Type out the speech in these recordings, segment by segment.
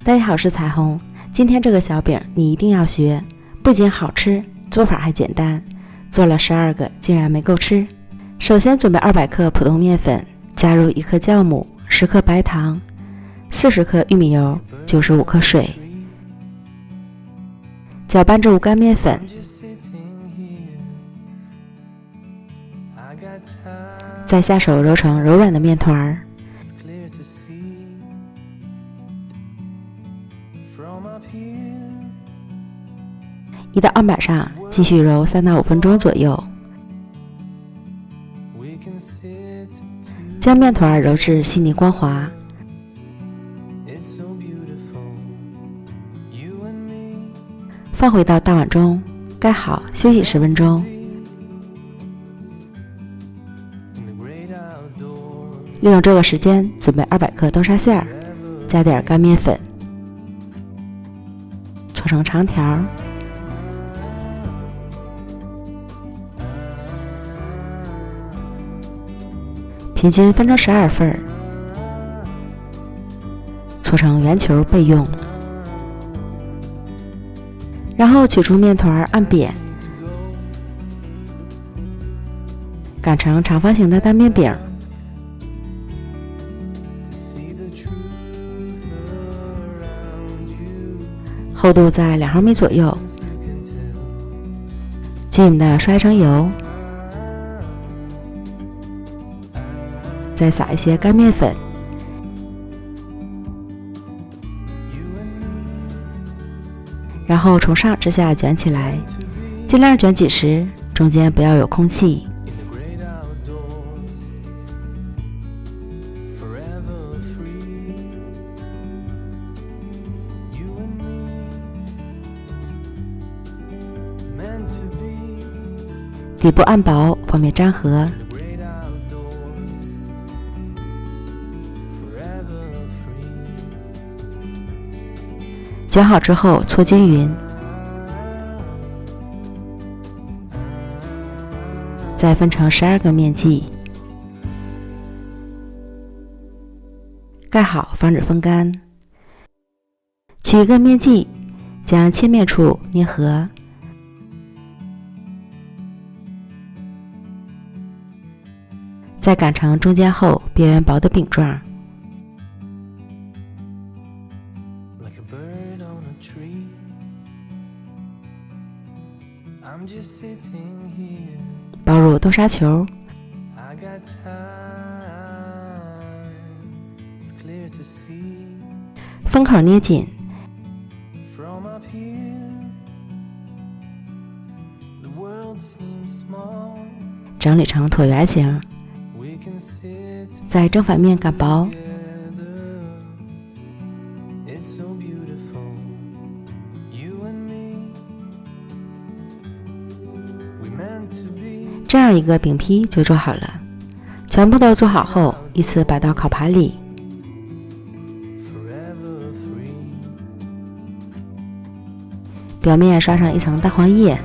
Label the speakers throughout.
Speaker 1: 大家好，我是彩虹。今天这个小饼你一定要学，不仅好吃，做法还简单。做了12个，竟然没够吃。首先准备200克普通面粉，加入1克酵母、10克白糖、40克玉米油、95克水，搅拌至无干面粉。再下手揉成柔软的面团。移到案板上，继续揉3到5分钟左右，将面团揉至细腻光滑。放回到大碗中，盖好，休息10分钟。利用这个时间，准备200克豆沙馅儿，加点干面粉，搓成长条。平均分成12份，搓成圆球备用。然后取出面团按扁，擀成长方形的单面饼，厚度在2毫米左右，均匀的刷一层油。再撒一些干面粉，然后从上至下卷起来，尽量卷紧实，中间不要有空气。底部按薄，方便粘合。卷好之后搓均匀，再分成12个面剂，盖好防止风干。取1个面剂，将切面处捏合，再擀成中间厚、边缘薄的饼状。包入豆沙球，封口捏紧，整理成椭圆形，在正反面擀薄。这样一个饼坯就做好了，全部都做好后，依次摆到烤盘里。表面刷上一层蛋黄液，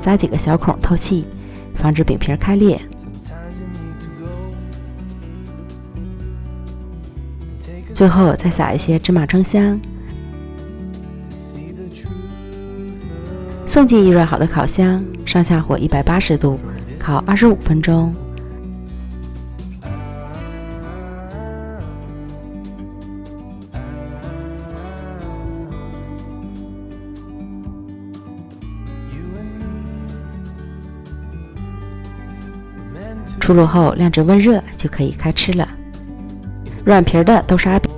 Speaker 1: 扎几个小孔透气，防止饼皮开裂。最后再撒一些芝麻蒸香，送进预热好的烤箱，上下火180度，烤25分钟。出炉后晾至温热，就可以开吃了。软皮的豆沙饼